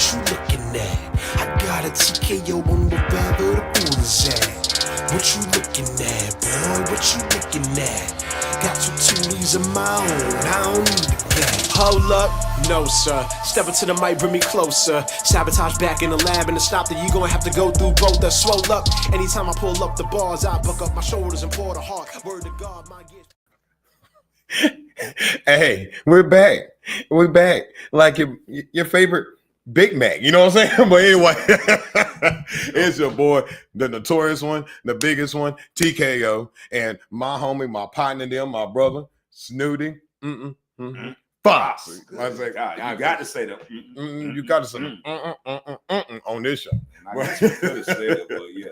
What you looking at? I got a TKO on wherever the pool is at. What you looking at, boy? What you looking at? Got two toolies of my own, I don't need a cat. Hold up, no sir. Step into the mic, bring me closer. Sabotage back in the lab, and to stop that, you gonna have to go through both. The swole up. Anytime I pull up the bars, I buck up my shoulders and pour the heart. Word to God, my gift. Hey, we're back. We're back. Like your favorite Big Mac. You know what I'm saying? But anyway, it's your boy, the notorious one, the biggest one, TKO, and my homie, my partner, them, my brother, Snooty. Foxx. I was like, I got to say that. You got to say on this show. I guess we could have said it, but yeah,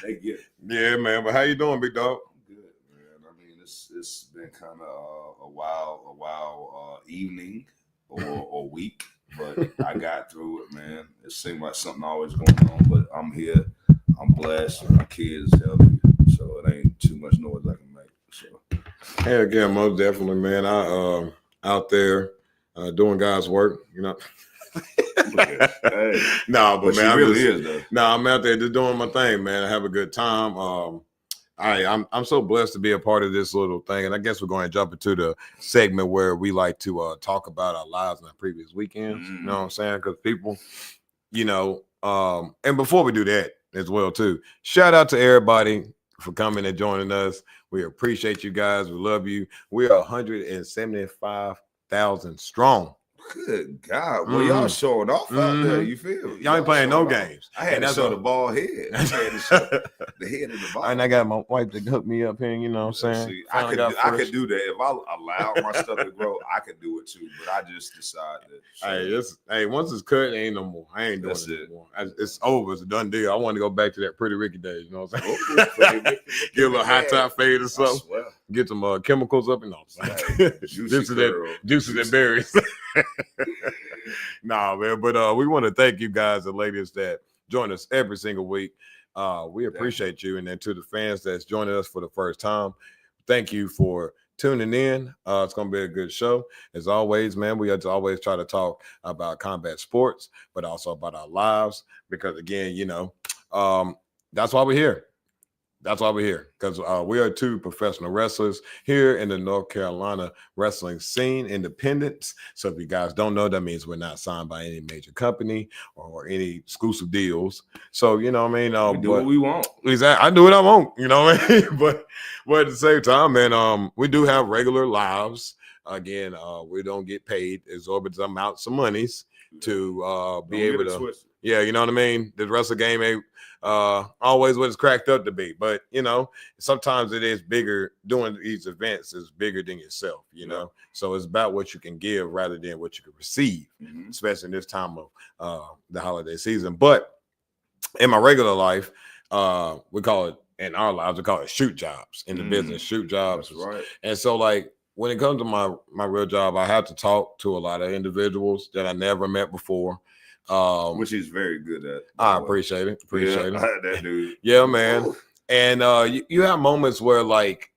they get it. Yeah, man. But how you doing, big dog? Good, man. I mean, it's been kind of a wild evening or week, but I got through it, man. It seemed like something always going on, but I'm here. I'm blessed. My kids healthy, so it ain't too much noise I can make. So, Hell yeah, most definitely, man. I out there doing God's work, you know. hey, No, but man, I'm out there just doing my thing, man. I have a good time. I'm so blessed to be a part of this little thing, and I guess we're going to jump into the segment where we like to talk about our lives in the previous weekends. You know what I'm saying? Because people, you know, and before we do that as well too, shout out to everybody for coming and joining us. We appreciate you guys. We love you. We are 175,000 strong. Good God. Well, y'all showing off out there. You feel me? Y'all ain't playing no games. I had to show the ball head. I had to show the head of the ball. And I got my wife to hook me up here, you know what I'm saying? See, I could do that. If I allowed my stuff to grow, I could do it too. But I just decided that. Hey, once it's cut, it ain't no more. I ain't doing it anymore. It's over. It's a done deal. I want to go back to that Pretty Ricky days, you know what I'm saying? Get a little high top fade or something. Get some chemicals up and all. Juices and berries. Nah, man, but we want to thank you guys, the ladies that join us every single week. We appreciate you, and then to the fans that's joining us for the first time, thank you for tuning in. It's gonna be a good show as always, man. We have to always try to talk about combat sports, but also about our lives, because again, you know, that's why we're here. That's why we're here, because we are two professional wrestlers here in the North Carolina wrestling scene, independents. So if you guys don't know, that means we're not signed by any major company or any exclusive deals. So, you know what I mean? We do what we want. Exactly. I do what I want, you know what I mean? but at the same time, man, we do have regular lives. Again, we don't get paid exorbitant amounts of monies to be able to. Yeah, you know what I mean? The wrestling game ain't always what it's cracked up to be. But, you know, sometimes it is bigger. Doing these events is bigger than yourself, you know? So it's about what you can give rather than what you can receive, especially in this time of the holiday season. But in my regular life, we call it, in our lives, we call it shoot jobs in the business, shoot jobs. That's right. And so, like, when it comes to my real job, I have to talk to a lot of individuals that I never met before. Which he's very good at. I appreciate it. That dude. Yeah, man. And you have moments where, like,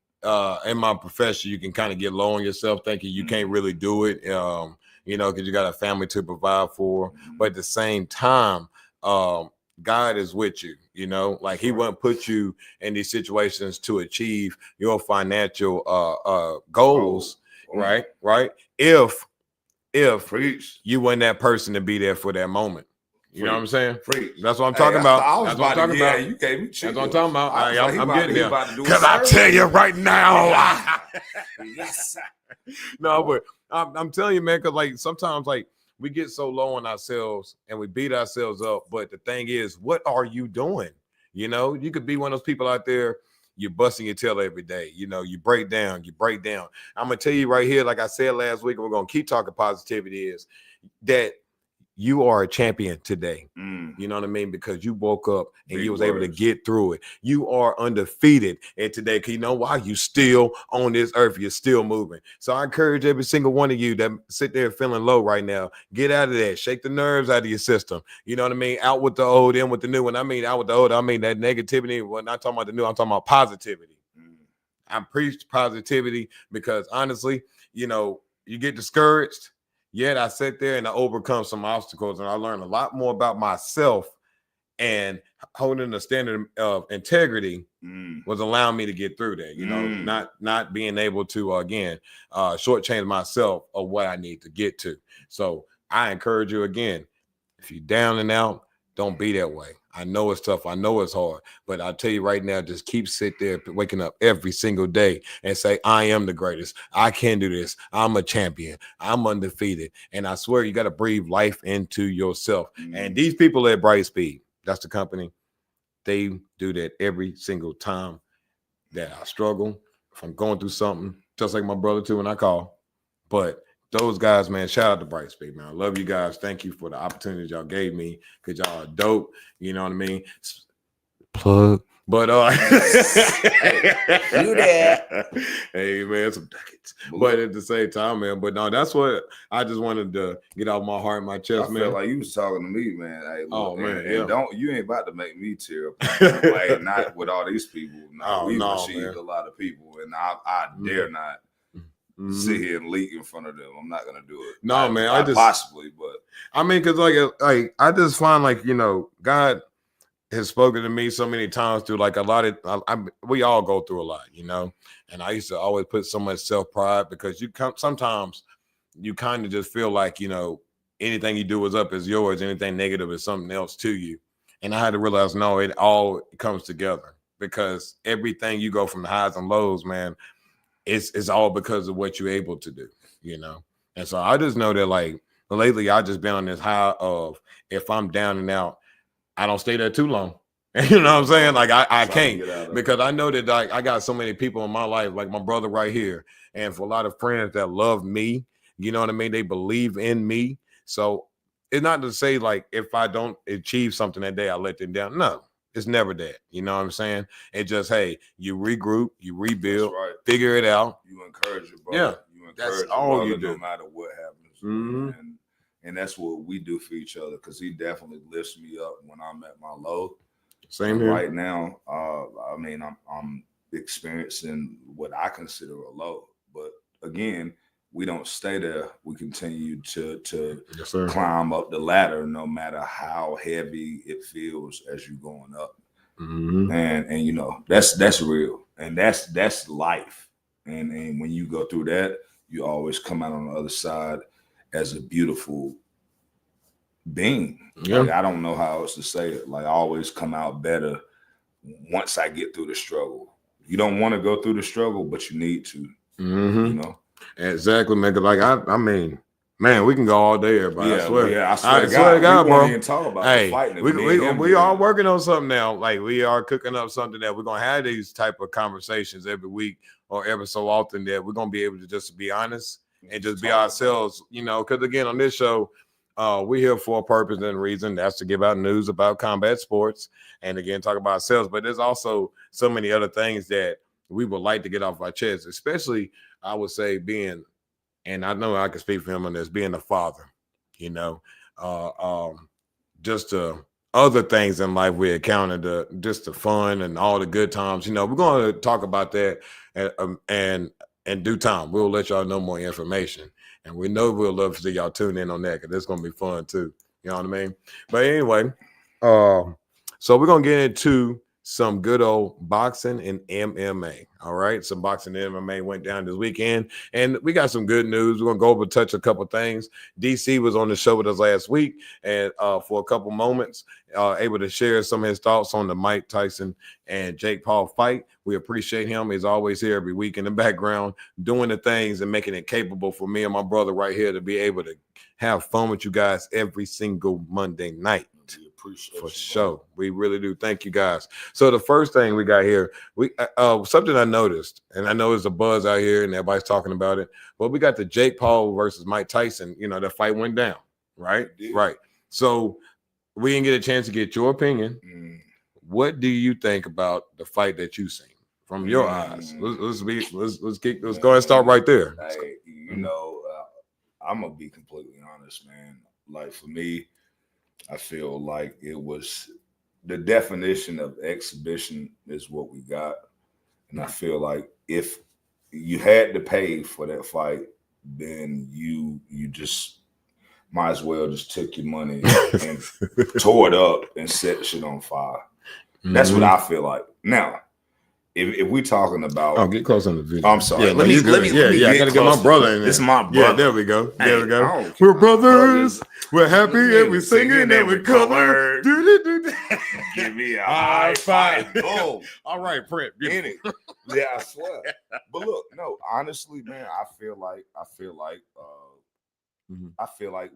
in my profession, you can kind of get low on yourself, thinking you can't really do it, you know, because you got a family to provide for. But at the same time, God is with you, you know, like he won't put you in these situations to achieve your financial goals, right? If you weren't that person to be there for that moment. You know what I'm saying? That's what I'm talking about. That's what I'm talking about. You gave me chills. That's what I'm talking about. I'm getting there. Because I tell you right now. Yes. No, but I'm telling you, man, because like sometimes like we get so low on ourselves and we beat ourselves up. But the thing is, what are you doing? You know, you could be one of those people out there. You're busting your tail every day. You know, you break down. I'm going to tell you right here, like I said last week, and we're going to keep talking positivity, is that you are a champion today. You know what I mean? Because you woke up and you was able to get through it. You are undefeated. And today, you know why? You still on this earth. You're still moving. So I encourage every single one of you that sit there feeling low right now, get out of that. Shake the nerves out of your system. You know what I mean? Out with the old, in with the new. When I mean out with the old, I mean that negativity. When I'm talking about the new, I'm talking about positivity. I preach positivity because honestly, you know, you get discouraged. yet I sat there and I overcome some obstacles, and I learned a lot more about myself, and holding a standard of integrity was allowing me to get through that. You know, not being able to again shortchange myself of what I need to get to. So I encourage you again, if you're down and out, don't be that way. I know it's tough. I know it's hard, but I'll tell you right now, just keep sit there, waking up every single day and say, I am the greatest. I can do this. I'm a champion. I'm undefeated. And I swear you got to breathe life into yourself. And these people at Brightspeed, that's the company, they do that every single time that I struggle. If I'm going through something, just like my brother too, when I call. But those guys, man, shout out to Brightspeed, man. I love you guys. Thank you for the opportunities y'all gave me, because y'all are dope. You know what I mean? Plug. But Do that. Hey man, some ducats. But at the same time, man. But no, that's what I just wanted to get out my heart, my chest, I man. felt like you was talking to me, man. Hey, look, man, and don't you ain't about to make me tear up. Like, not with all these people. No, we've achieved a lot of people, and I dare not sit here and leak in front of them. I'm not gonna do it. No, man. I just possibly, but I mean, because like I just find, like, you know, God has spoken to me so many times through like a lot of we all go through a lot, you know. And I used to always put so much self-pride, because sometimes you kind of just feel like, you know, anything you do is yours, anything negative is something else to you. And I had to realize, no, it all comes together, because everything you go from the highs and lows, man, it's all because of what you're able to do, you know. And so I just know that, like, lately I just been on this high of, if I'm down and out, I don't stay there too long. You know what I'm saying? Like I can't, because I know that, like, I got so many people in my life, like my brother right here, and for a lot of friends that love me, you know what I mean? They believe in me. So it's not to say like if I don't achieve something that day, I let them down. No, it's never that. You know what I'm saying? It's just, hey, you regroup, you rebuild, figure it out. You encourage your brother. Yeah, you encourage that's your all brother you do, no matter what happens. And that's what we do for each other, because he definitely lifts me up when I'm at my low. Same here. Right now, I mean, I'm experiencing what I consider a low, but again, we don't stay there. We continue to climb up the ladder, no matter how heavy it feels as you're going up. And you know, that's real, and that's life. And when you go through that, you always come out on the other side as a beautiful being. Yeah. Like, I don't know how else to say it. Like, I always come out better once I get through the struggle. You don't want to go through the struggle, but you need to. You know? Exactly, man. Like I mean, man, we can go all day, everybody. Yeah, I swear. I swear to God, bro. We won't even talk about the fighting. We are working on something now. Like, we are cooking up something that we're gonna have these type of conversations every week or every so often, that we're gonna be able to just be honest and just be ourselves, you know. Because again, on this show, we're here for a purpose and reason. That's to give out news about combat sports, and again, talk about ourselves. But there's also so many other things that we would like to get off our chest, especially, I would say, being, and I know I can speak for him on this, being a father, you know, just other things in life we encountered, just the fun and all the good times. You know, we're going to talk about that, and in due time, we'll let y'all know more information. And we know we'll love to see y'all tune in on that, because it's going to be fun too. You know what I mean? But anyway, so we're going to get into some good old boxing and MMA. All right. Some boxing and MMA went down this weekend, and we got some good news. We're going to touch a couple things. DC was on the show with us last week, and for a couple moments, able to share some of his thoughts on the Mike Tyson and Jake Paul fight. We appreciate him. He's always here every week in the background, doing the things and making it capable for me and my brother right here to be able to have fun with you guys every single Monday night. For sure. We really do. Thank you, guys. So the first thing we got here, we something I noticed, and I know there's a buzz out here and everybody's talking about it, but we got the Jake Paul versus Mike Tyson. You know, the fight went down, right? Right. So we didn't get a chance to get your opinion. What do you think about the fight that you seen from your eyes? Let's go ahead and start right there. Hey, you know, I'm gonna be completely honest, man. Like, for me, I feel like it was the definition of exhibition is what we got. And I feel like if you had to pay for that fight, then you just might as well just took your money and tore it up and set the shit on fire. That's what I feel like. Now, if we're talking about, get close on the video. I'm sorry. Yeah, let me I gotta get my brother in there. This is my brother. Yeah, there we go. There we go. Hey, We're brothers. We're happy and we're singing and we're color. Give me a high five. Boom. All right, Print. In it. Yeah, I swear. But look, no, honestly, man, I feel like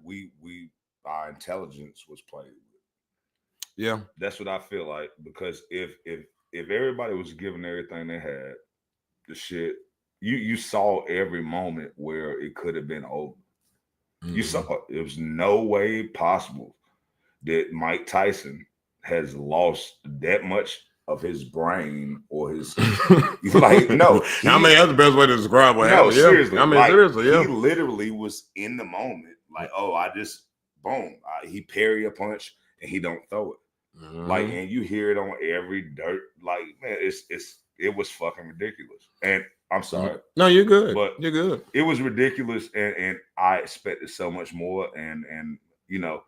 we our intelligence was played with. Yeah, that's what I feel like, because if everybody was giving everything they had, the shit, you saw every moment where it could have been over. You saw it. There was no way possible that Mike Tyson has lost that much of his brain or his like no. I mean, that's the best way to describe what happened. Seriously. I mean, like, seriously, he literally was in the moment, like, oh, I just boom, he parry a punch and he don't throw it. Like, and you hear it on every dirt. Like, man, it was fucking ridiculous. And I'm sorry. No, you're good. But you're good. It was ridiculous, and I expected so much more. And you know,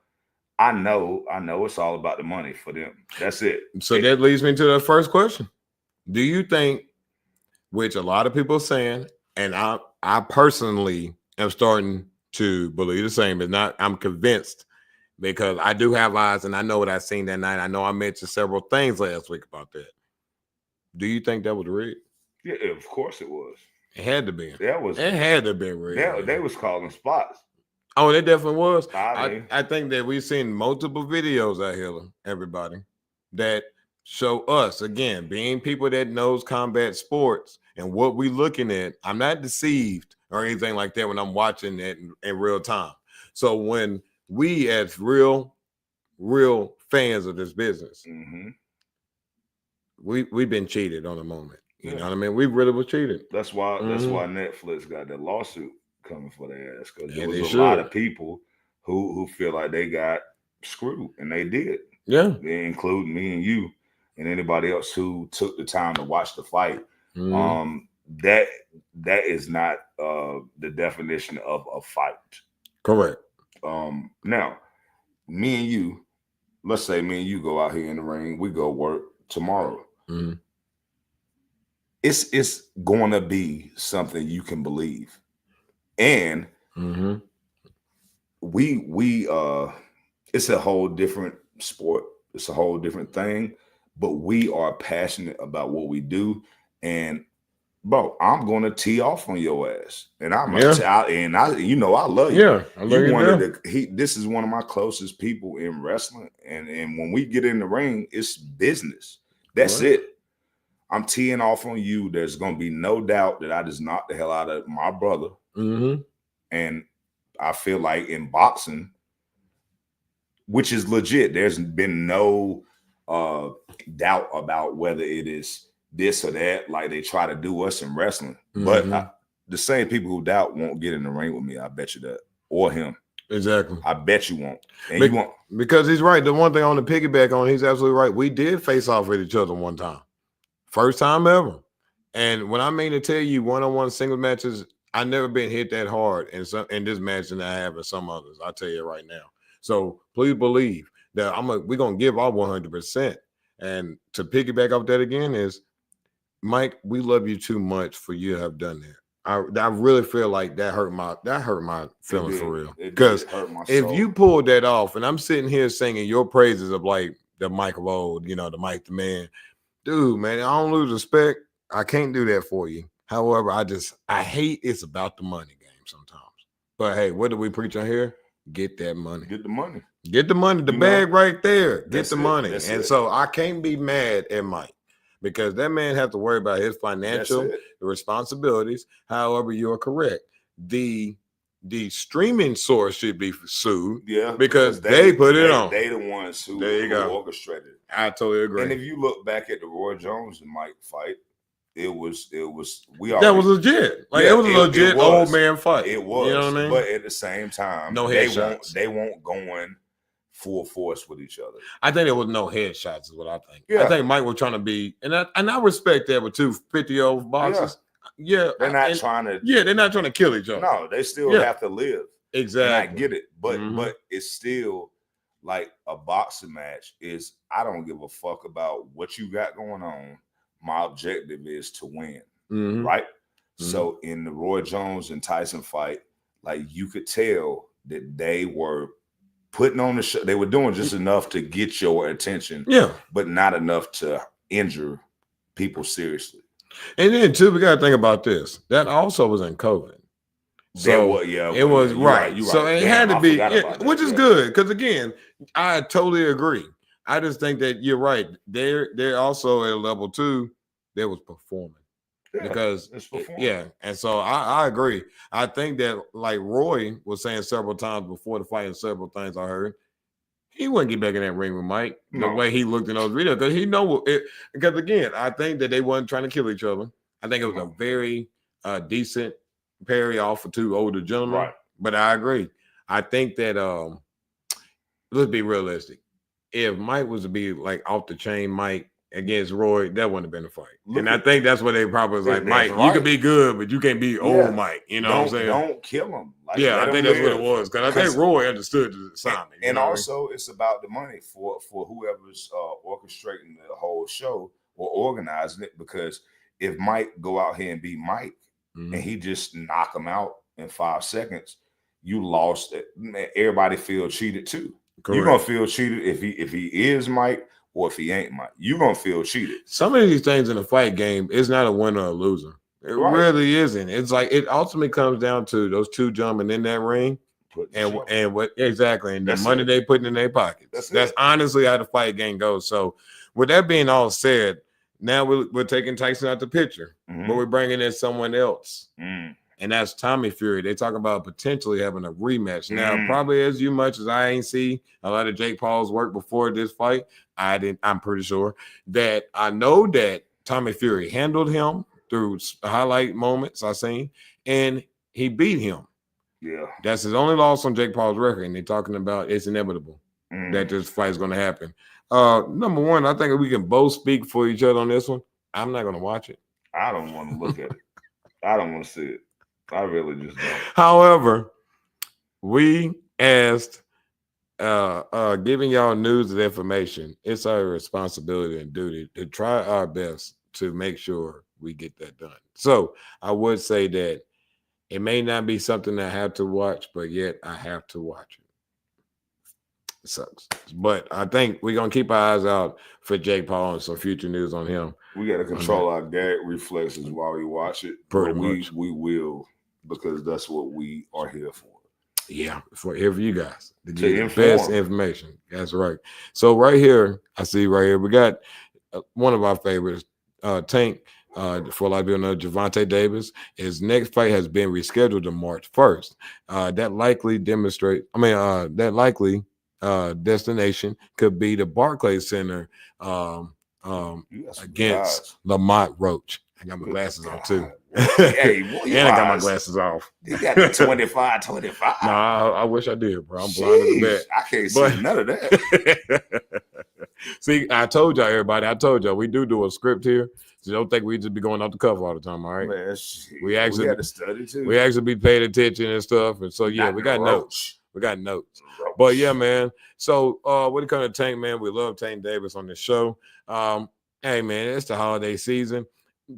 I know it's all about the money for them. That's it. So that leads me to the first question. Do you think, which a lot of people are saying, and I personally am starting to believe the same, but not I'm convinced, because I do have eyes and I know what I seen that night. I know I mentioned several things last week about that. Do you think that was rigged? Yeah, of course it was. It had to be. It had to be rigged. They was calling spots. Oh, they definitely was. I think that we've seen multiple videos out here, everybody, that show us, again, being people that knows combat sports and what we looking at. I'm not deceived or anything like that when I'm watching it in real time. So when we as real fans of this business, we've been cheated on the moment. You know what I mean? We really were cheated. That's why Netflix got that lawsuit coming for their ass, because there was a lot of people who feel like they got screwed, and they did. Yeah, including me and you and anybody else who took the time to watch the fight. That is not the definition of a fight. Correct. Now, me and you, let's say me and you go out here in the ring, we go work tomorrow. It's going to be something you can believe, and we it's a whole different sport. It's a whole different thing, but we are passionate about what we do. And bro, I'm gonna tee off on your ass, and I love you. Yeah, I love you. This is one of my closest people in wrestling, and when we get in the ring, it's business. That's it. I'm teeing off on you. There's gonna be no doubt that I just knocked the hell out of my brother. And I feel like in boxing, which is legit, there's been no doubt about whether it is this or that, like they try to do us in wrestling. But the same people who doubt won't get in the ring with me. I bet you that. Or him. Exactly. I bet you won't. And you won't. Because he's right. The one thing on the piggyback on, he's absolutely right. We did face off with each other one time. First time ever. And when I mean to tell you, one-on-one single matches, I never been hit that hard in this match than I have in some others. I'll tell you right now. So please believe that we're gonna give our 100%. And to piggyback off that again is, Mike, we love you too much for you to have done that. I really feel like that hurt my feelings for real. Because if you pulled that off, and I'm sitting here singing your praises of like the Mike of old, the Mike the man, dude, man, I don't lose respect. I can't do that for you. However, I hate it's about the money game sometimes. But hey, what do we preach on here? Get that money. Get the money. Get the money. The bag right there. Get the money. And so I can't be mad at Mike, because that man has to worry about his financial responsibilities. However, you're correct. The streaming source should be sued. Yeah. Because they put it on. They the ones who orchestrated it. I totally agree. And if you look back at the Roy Jones and Mike fight, that was legit. Like, it was a legit old man fight. It was. You know what I mean? But at the same time, they won't going full force with each other. I think there was no headshots is what I think. Yeah. I think Mike was trying to be, and I respect that with 250-year-old boxers. Yeah. They're not trying to they're not trying to kill each other. No, they still have to live. Exactly. And I get it, but Mhm. it's still like a boxing match is I don't give a fuck about what you got going on. My objective is to win, Mhm. right? Mhm. So in the Roy Jones and Tyson fight, like you could tell that they were putting on the show. They were doing just enough to get your attention, Yeah. but not enough to injure people seriously. And then too, we got to think about this. That also was in COVID. So it was You're right. You're So right. it Damn, had to I be, forgot about that. which is good. Because again, I totally agree. I just think that you're right. They're also at a level 2. They was performing. Because it's performing. yeah, and so I agree. I think that like Roy was saying several times before the fight, and several things I heard, he wouldn't get back in that ring with Mike the way he looked in those videos because he know it. Because again, I think that they wasn't trying to kill each other. I think it was a very decent parry off for 2 older gentlemen. Right. But I agree. I think that let's be realistic. If Mike was to be like off the chain, Mike against Roy, that wouldn't have been a fight. I think that's what they probably was like, Mike, you could be good, but you can't be old Mike. You know what I'm saying? Don't kill him. Like, I think that's what it was. Because I think Roy understood the assignment. And also, it's about the money for whoever's orchestrating the whole show or organizing it. Because if Mike go out here and beat Mike, and he just knock him out in 5 seconds, you lost it. Everybody feel cheated too. Correct. You're gonna feel cheated if he is Mike or if he ain't Mike. You're gonna feel cheated. Some of these things in a fight game is not a winner or a loser. It really isn't. It's like it ultimately comes down to those 2 gentlemen in that ring and what exactly and the money they putting in their pockets. That's honestly how the fight game goes. So with that being all said, now we're taking Tyson out the picture, but we're bringing in someone else. And that's Tommy Fury. They talk about potentially having a rematch. Now, probably as much as I ain't see a lot of Jake Paul's work before this fight, I'm pretty sure that I know that Tommy Fury handled him through highlight moments I've seen, and he beat him. Yeah. That's his only loss on Jake Paul's record, and they're talking about it's inevitable that this fight is going to happen. Number one, I think we can both speak for each other on this one. I'm not going to watch it. I don't want to look at it. I don't want to see it. I really just don't. However, we asked giving y'all news and information. It's our responsibility and duty to try our best to make sure we get that done. So I would say that it may not be something I have to watch, but yet I have to watch it. It sucks. But I think we're going to keep our eyes out for Jake Paul and some future news on him. We got to control our gag reflexes while we watch it. Pretty much. We will, because that's what we are here for. Yeah, here for you guys to get the best information. That's right. So right here, I see right here, we got one of our favorites, Tank. For a lot of people know, Gervonta Davis. His next fight has been rescheduled to March 1st. That likely destination could be the Barclays Center against Lamont Roach. I got my glasses on too. Hey, and I got my glasses off. You got the 25. No, I wish I did, bro. I'm blind as a bat. I can't see none of that. See, I told y'all, everybody. I told y'all we do a script here. So don't think we just be going off the cuff all the time, all right? Man, we actually had to study too. We actually be paying attention and stuff. And so we got notes. We got notes. But yeah, man. So when it comes to Tank, man, we love Tank Davis on the show. Hey man, it's the holiday season.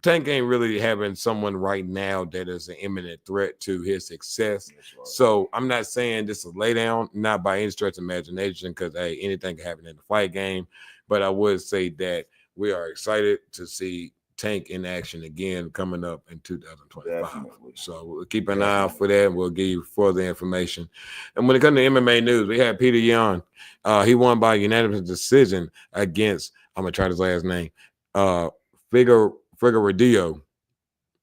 Tank ain't really having someone right now that is an imminent threat to his success. Right. So I'm not saying this is lay down, not by any stretch of imagination, because hey, anything can happen in the fight game. But I would say that we are excited to see Tank in action again coming up in 2025. Definitely. So we'll keep an eye out for that. We'll give you further information. And when it comes to MMA news, we had Peter Yan. He won by unanimous decision against, I'm going to try his last name, Figueiredo.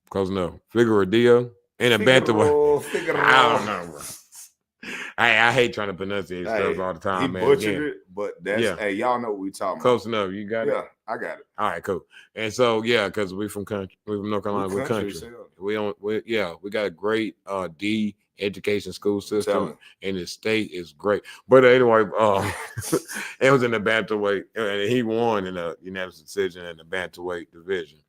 Close enough. Figueiredo in a bantamweight. I don't know, bro. I hate trying to pronunciate stuff all the time, man. He butchered it, but that's hey, y'all know what we talking about. Close enough. You got it? Yeah, I got it. All right, cool. And so because we from country, we from North Carolina, we're country. We got a great D education school system, and the state is great. But anyway, it was in the bantamweight, and he won in a unanimous decision in the bantamweight division.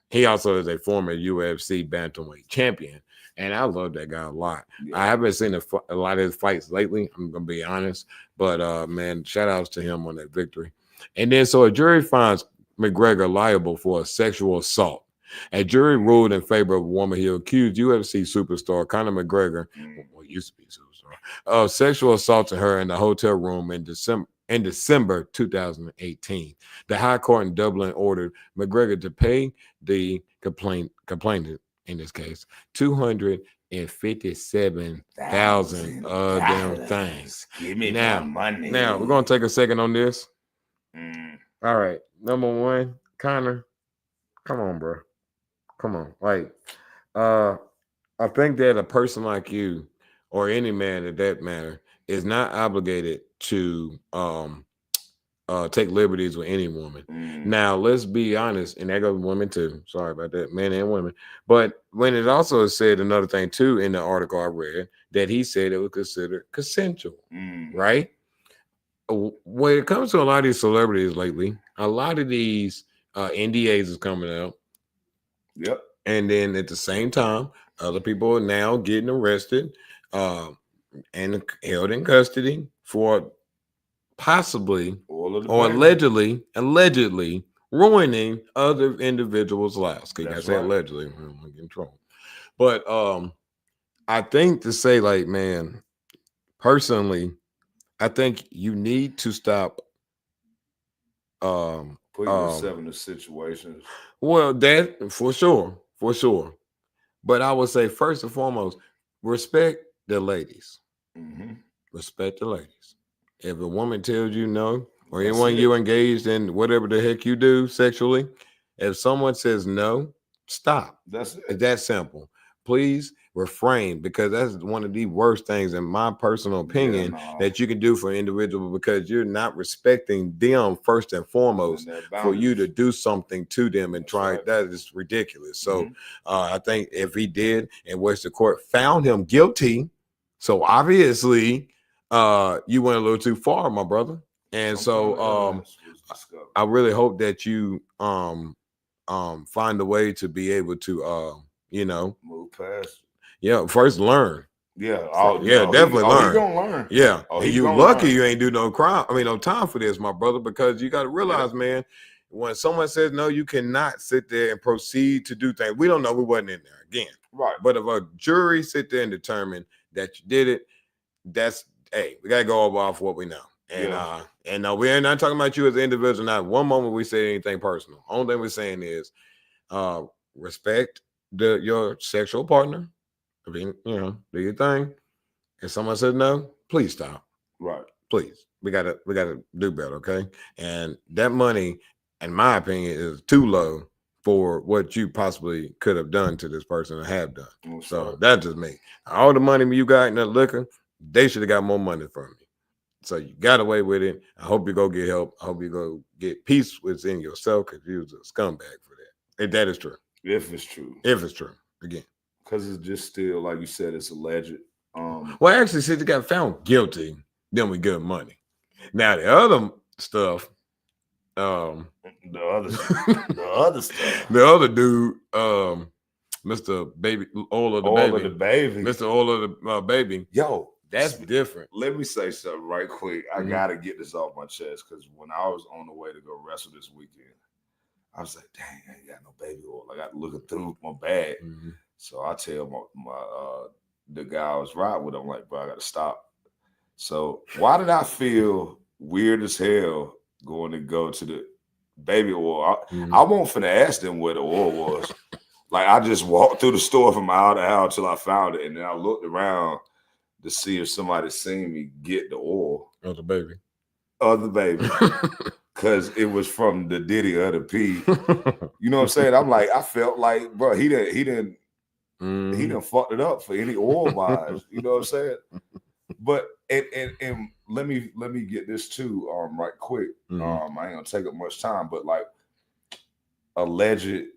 He also is a former UFC bantamweight champion. And I love that guy a lot. Yeah. I haven't seen a lot of his fights lately. I'm gonna be honest, but man, shout outs to him on that victory. And then, so a jury finds McGregor liable for a sexual assault. A jury ruled in favor of a woman who accused UFC superstar Conor McGregor, well, used to be superstar, of sexual assaulting her in the hotel room in December 2018. The High Court in Dublin ordered McGregor to pay the complainant, in this case, 257,000 damn things. Give me Now, my money. Now we're gonna take a second on this. All right, number one, Connor, come on, bro, come on. Like, I think that a person like you, or any man at that matter, is not obligated to take liberties with any woman. Now, let's be honest, and that goes women too. Sorry about that, men and women. But when it also said another thing too in the article I read, that he said it was considered consensual, right? When it comes to a lot of these celebrities lately, a lot of these NDAs is coming out. Yep. And then at the same time, other people are now getting arrested and held in custody for possibly or allegedly ruining other individuals' lives. Because I say allegedly, I don't get in trouble. But I think to say, like, man, personally, I think you need to stop putting yourself in the situations. Well, that for sure. But I would say first and foremost, respect the ladies. Respect the ladies. If a woman tells you no, or anyone you engaged in whatever the heck you do sexually, if someone says no, stop. That's it. It's that simple. Please refrain, because that's one of the worst things, in my personal opinion, that you can do for an individual, because you're not respecting them first and foremost for you to do something to them and try. That is ridiculous. So I think if he did, and which the court found him guilty, so obviously you went a little too far, my brother. And so I really hope that you find a way to be able to move past. Yeah, first learn. Yeah, definitely learn. He gonna learn. Yeah, and you lucky you ain't do no crime. I mean, no time for this, my brother, because you got to realize, man, when someone says no, you cannot sit there and proceed to do things. We don't know. We wasn't in there again, right? But if a jury sit there and determine that you did it, that's we gotta go off what we know. And no, we're not talking about you as an individual. Not one moment we say anything personal. Only thing we're saying is respect your sexual partner. I mean, do your thing. If someone says no, please stop. Right. Please. We gotta do better, okay? And that money, in my opinion, is too low for what you possibly could have done to this person or have done. So that's just me. All the money you got in that liquor, they should have got more money from you. So you got away with it. I hope you go get help. I hope you go get peace within yourself, because you was a scumbag for that. If that is true. If it's true. Again. Because it's just still, like you said, it's alleged. Well, actually, since he got found guilty, then we give him money. Now the other stuff, the other stuff, the other dude, Mr. Baby, Oil of the Baby, Mr. Oil of the Baby. Yo, that's different. Let me say something right quick. I gotta get this off my chest, because when I was on the way to go wrestle this weekend, I was like, dang, I ain't got no baby oil. I got looking through my bag. So I tell my the guy I was riding with, I'm like, bro, I got to stop. So why did I feel weird as hell going to go to the baby oil? I won't finna ask them where the oil was. Like, I just walked through the store from out of the house till I found it. And then I looked around to see if somebody seen me get the oil. Of the baby. Because it was from the Diddy of the P. You know what I'm saying? I'm like, I felt like, bro, he didn't fucked it up for any oil buys. You know what I'm saying? But and let me get this too right quick. I ain't gonna take up much time, but like, alleged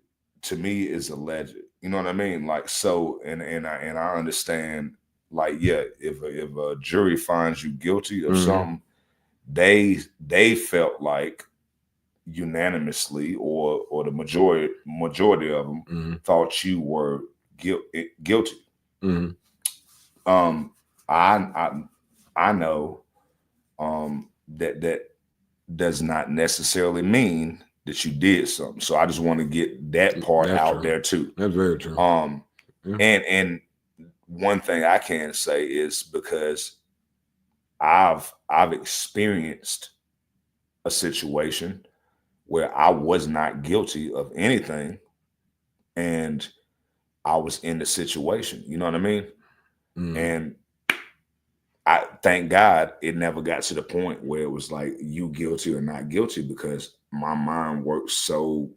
to me is alleged. You know what I mean? Like, so and I understand, like, yeah, if a jury finds you guilty of something, they felt like unanimously or the majority of them thought you were guilty. Mm-hmm. I know that does not necessarily mean that you did something. So I just want to get that part That's out true. there too. That's very true. Yeah. And one thing I can say is because I've experienced a situation where I was not guilty of anything and I was in the situation. You know what I mean? Mm. And I thank God it never got to the point where it was like you guilty or not guilty, because my mind works so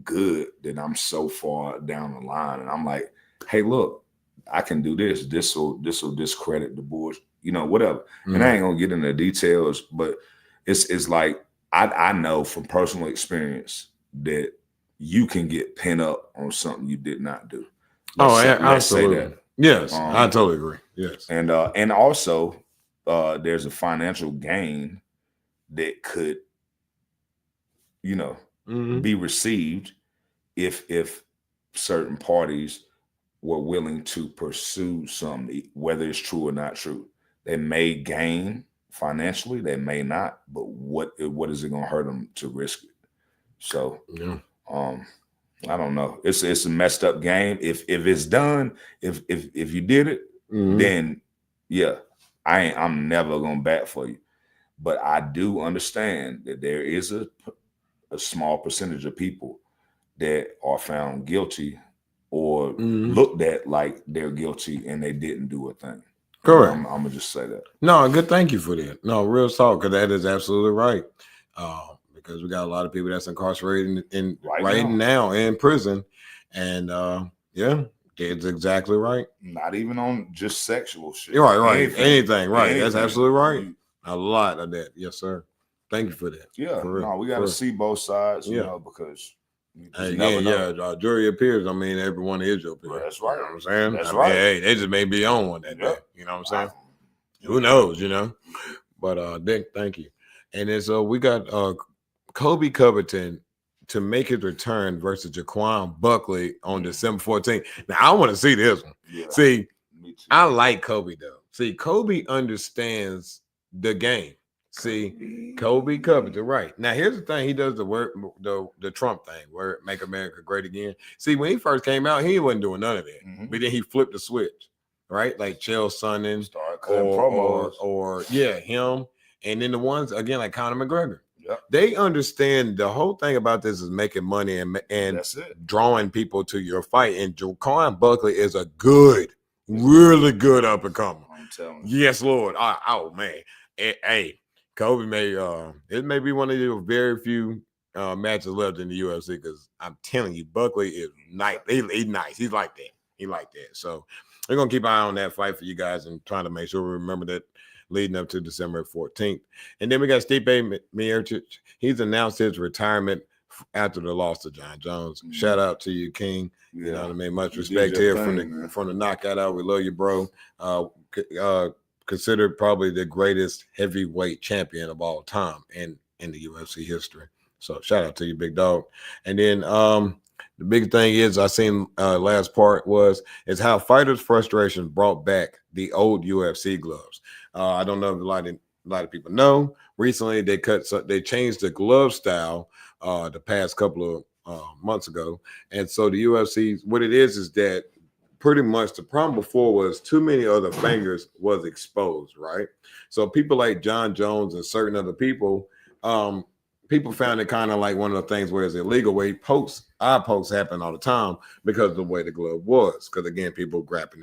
good that I'm so far down the line and I'm like, hey, look, I can do this. This will discredit the bullshit, you know, whatever. And I ain't gonna get into details, but it's like I know from personal experience that you can get pent up on something you did not do. Let's say that. Yes, I totally agree. Yes. And also there's a financial gain that could, you know, be received if certain parties were willing to pursue something, whether it's true or not true. They may gain financially, they may not, but what is it gonna hurt them to risk it? So I don't know. It's a messed up game. If it's done, if you did it, then yeah, I'm never gonna bat for you. But I do understand that there is a small percentage of people that are found guilty or looked at like they're guilty and they didn't do a thing. Correct. I'm gonna just say that. No, good. Thank you for that. No, real talk, because that is absolutely right. Because we got a lot of people that's incarcerated right now in prison, and yeah, it's exactly right. Not even on just sexual shit. You're right. Anything, right? Anything. That's absolutely right. A lot of that, yes, sir. Thank you for that. Yeah, no, we got to see both sides, you know, because. Jury appears. I mean, everyone is your peer. Well, that's right. You know what I'm saying? That's right. Hey, they just may be on one that day. You know what I'm saying? Who knows? You know. But Dick, thank you. And then so we got Kobe Covington to make his return versus Jaquan Buckley on December 14th. Now I want to see this one. Yeah. See, I like Kobe though. See, Kobe understands the game. See, Kobe Covington, right. Now, here's the thing. He does the Trump thing, where make America great again. See, when he first came out, he wasn't doing none of that. But then he flipped the switch, right? Like Chael Sonnen or him. And then the ones, again, like Conor McGregor. Yep. They understand the whole thing about this is making money and drawing people to your fight. And Jaquan Buckley is a really good up-and-comer. I'm telling you. Yes, Lord. Oh, man. Hey. Kobe it may be one of your very few matches left in the UFC, because I'm telling you, Buckley is nice. He's nice. He's like that. He like that. So we're gonna keep an eye on that fight for you guys and trying to make sure we remember that leading up to December 14th. And then we got Stipe Miocic. He's announced his retirement after the loss to John Jones. Shout out to you, King. Yeah. You know what I mean? Much respect here from the knockout out. We love you, bro. Considered probably the greatest heavyweight champion of all time in the UFC history. So shout out to you, big dog. And then the big thing is I seen last part is how fighters' frustration brought back the old UFC gloves. I don't know if a lot of people know. Recently they changed the glove style the past couple of months ago. And so the UFC, what it is that pretty much the problem before was too many other fingers was exposed, right? So people like John Jones and certain other people, people found it kind of like one of the things where it's illegal, where eye pokes happen all the time because of the way the glove was. Because again, people grabbing.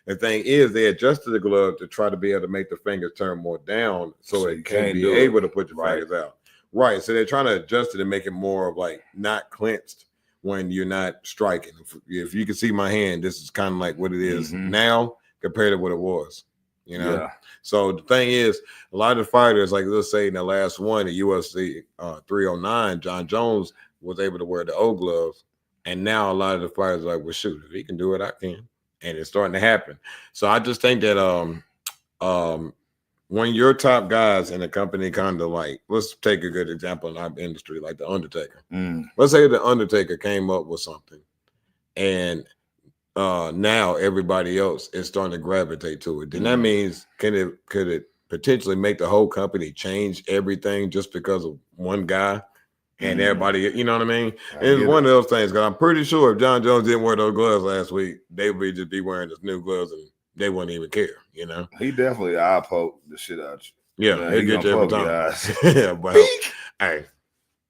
The thing is, they adjusted the glove to try to be able to make the fingers turn more down so it can be able to put your fingers out. Right. So they're trying to adjust it and make it more of like not clenched when you're not striking. If you can see my hand, this is kind of like what it is now compared to what it was, you know? Yeah. So the thing is, a lot of the fighters, like let's say in the last one, the UFC 309, John Jones was able to wear the old gloves. And now a lot of the fighters are like, well, shoot, if he can do it, I can. And it's starting to happen. So I just think that when your top guys in a company kind of like, let's take a good example in our industry, like the Undertaker. Let's say the Undertaker came up with something and now everybody else is starting to gravitate to it. Then that means could it potentially make the whole company change everything just because of one guy and everybody, you know what I mean? It's one of those things because I'm pretty sure if John Jones didn't wear those gloves last week, they would just be wearing his new gloves and they wouldn't even care, you know? He definitely eye poke the shit out you. Yeah, Man, he'll he get you gonna every poke your time. eyes. Yeah, but hey,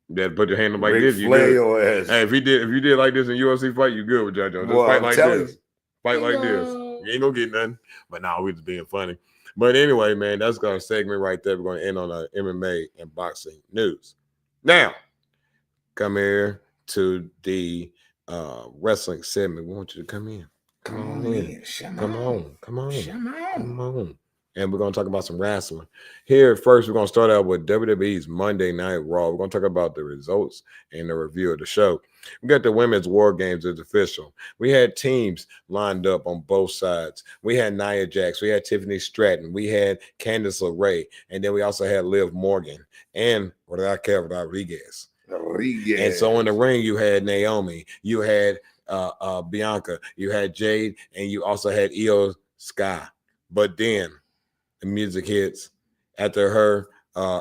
you better put your hand up like Ric this. You Flair good. your ass. Hey, if you did like this in UFC fight, you good with John Jones. Just Boy, fight I'm like telling this. you. Fight like this. You ain't gonna get nothing. But now we just being funny. But anyway, man, that's our segment right there. We're gonna end on our MMA and boxing news. Now, come here to the wrestling segment. We want you to come in. Come on in. Come on. And we're going to talk about some wrestling. Here, first, we're going to start out with WWE's Monday Night Raw. We're going to talk about the results and the review of the show. We got the Women's War Games as official. We had teams lined up on both sides. We had Nia Jax. We had Tiffany Stratton. We had Candice LeRae. And then we also had Liv Morgan and Raquel Rodriguez. And so in the ring, you had Naomi. You had Bianca. You had Jade. And you also had Io Sky. But then the music hits after her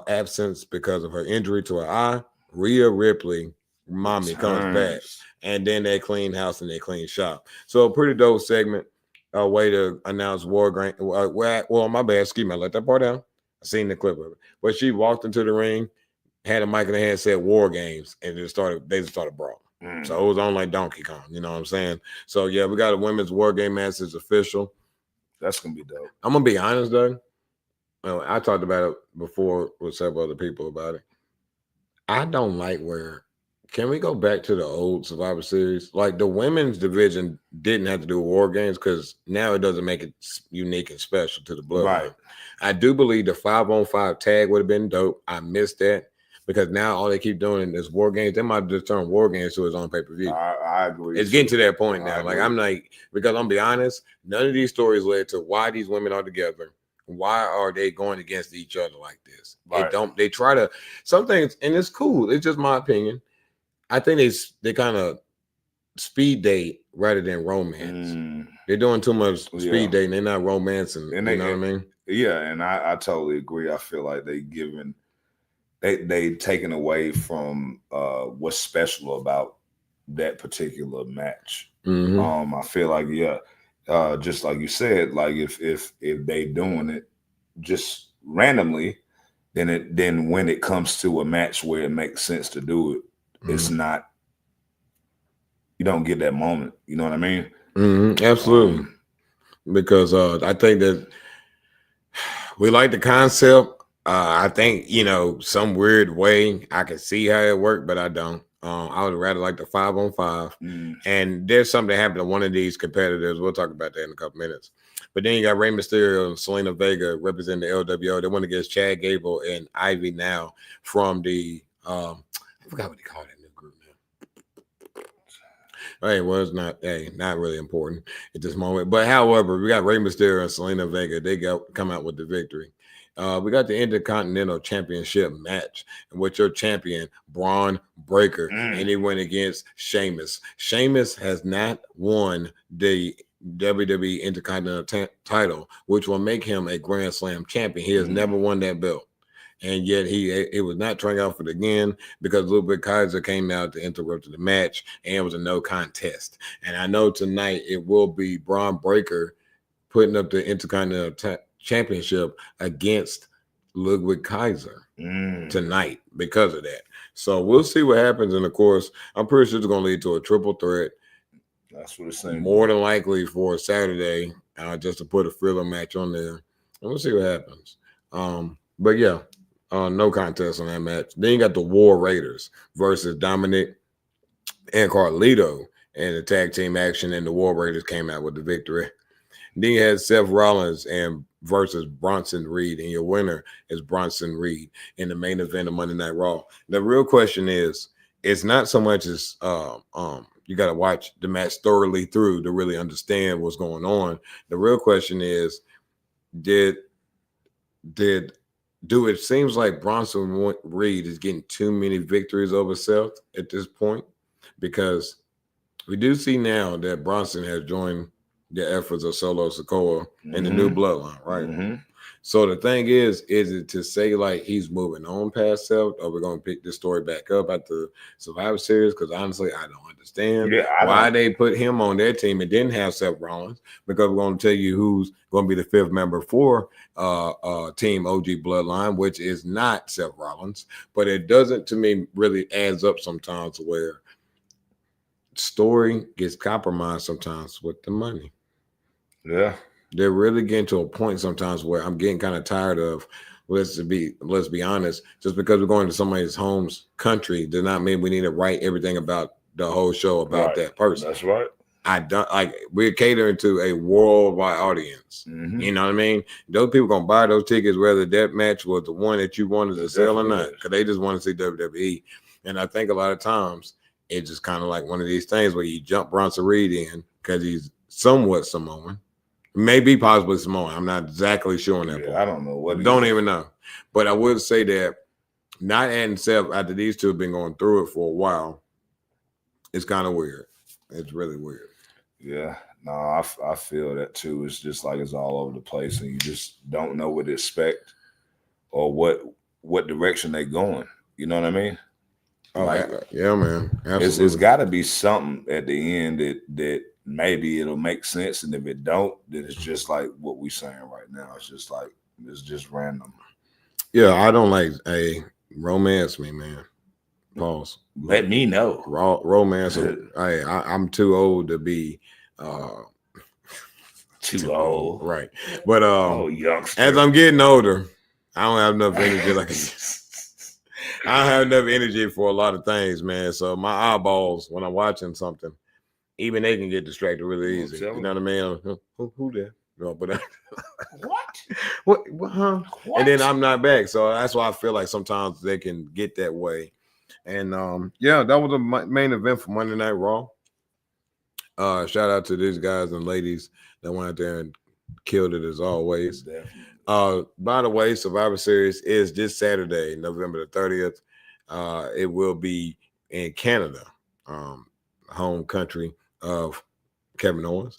absence because of her injury to her eye. Rhea Ripley, mommy, comes back, and then they clean house and they clean shop. So a pretty dope segment. A way to announce War Games. Well, my bad. Excuse me. I let that part out. I seen the clip of it, but she walked into the ring, had a mic in her hand, said War Games, and they just started brawling. So it was on like Donkey Kong. You know what I'm saying? So yeah, we got a women's War Game match is official. That's gonna be dope. I'm gonna be honest though. Well, I talked about it before with several other people about it. I don't like where. Can we go back to the old Survivor Series? Like the women's division didn't have to do War Games because now it doesn't make it unique and special to the bloodline. Right. I do believe the 5-on-5 tag would have been dope. I missed that because now all they keep doing is War Games. They might just turn War Games to its own pay-per-view. I agree. It's getting to that point now. Like I'm like, because I'm be honest, none of these stories led to why these women are together. Why are they going against each other like this? Right. They try to some things, and it's cool. It's just my opinion. I think they kind of speed date rather than romance. They're doing too much speed dating. They're not romancing. And you know what I mean? Yeah, and I totally agree. I feel like they taken away from what's special about that particular match. I feel like just like you said, like if they doing it just randomly, then when it comes to a match where it makes sense to do it, it's not. You don't get that moment. You know what I mean? Absolutely. Because I think that we like the concept. I think some weird way I can see how it worked, but I don't. I would rather like the 5-on-5. And there's something that happened to one of these competitors. We'll talk about that in a couple minutes. But then you got Rey Mysterio and Selena Vega representing the LWO. They went against Chad Gable and Ivy now from the I forgot what they call that new group now. Hey, well, it's not really important at this moment. But however, we got Rey Mysterio and Selena Vega. They come out with the victory. We got the Intercontinental Championship match with your champion, Braun Breaker, and he went against Sheamus. Sheamus has not won the WWE Intercontinental title, which will make him a Grand Slam champion. He has never won that belt. And yet he was not trying out for it again because Ludwig Kaiser came out to interrupt the match, and it was a no contest. And I know tonight it will be Braun Breaker putting up the Intercontinental Championship against Ludwig Kaiser tonight because of that. So we'll see what happens. And of course, I'm pretty sure it's going to lead to a triple threat. That's what it's saying. More than likely for Saturday, just to put a filler match on there. And we'll see what happens. But yeah, no contest on that match. Then you got the War Raiders versus Dominic and Carlito in the tag team action, and the War Raiders came out with the victory. Then you had Seth Rollins versus Bronson Reed, and your winner is Bronson Reed in the main event of Monday Night Raw. The real question is, it's not so much as you got to watch the match thoroughly through to really understand what's going on. The real question is, do it seems like Bronson Reed is getting too many victories over Seth at this point? Because We do see now that Bronson has joined the efforts of Solo Sikoa and the new bloodline, right? Mm-hmm. So the thing is it to say like he's moving on past Seth, or we're gonna pick this story back up at the Survivor Series? Because honestly, I don't understand why they put him on their team and didn't have Seth Rollins. Because we're gonna tell you who's gonna be the fifth member for Team OG Bloodline, which is not Seth Rollins. But it doesn't, to me, really adds up sometimes where story gets compromised sometimes with the money. Yeah. They're really getting to a point sometimes where I'm getting kind of tired of, let's be honest, just because we're going to somebody's home's country does not mean we need to write everything about the whole show about that person. That's right. I don't like, we're catering to a worldwide audience. Mm-hmm. You know what I mean? Those people gonna buy those tickets whether that match was the one that you wanted to sell or not, because they just want to see WWE. And I think a lot of times it's just kind of like one of these things where you jump Bronson Reed in because he's somewhat Samoan. Maybe possibly Samoan. I'm not exactly sure on that part. I don't know what. Don't even know. But I would say that not adding Seth after these two have been going through it for a while, it's kind of weird. It's really weird. Yeah. No, I feel that too. It's just like it's all over the place, and you just don't know what to expect or what direction they're going. You know what I mean? Oh, like, yeah, man. Absolutely. It's got to be something at the end that maybe it'll make sense, and if it don't, then it's just like what we're saying right now. It's just like it's just random. Yeah, I don't like a romance me, man. Pause. Let me know. Romance. I'm too old to be too old. Right. But youngster. As I'm getting older, I don't have enough energy like I don't have enough energy for a lot of things, man. So my eyeballs, when I'm watching something, even they can get distracted really easy. You know what I mean? Who there? No, but what? Huh? What? And then I'm not back. So that's why I feel like sometimes they can get that way. And yeah, that was the main event for Monday Night Raw. Shout out to these guys and ladies that went out there and killed it as always. By the way, Survivor Series is this Saturday, November the 30th. It will be in Canada, home country of Kevin Owens.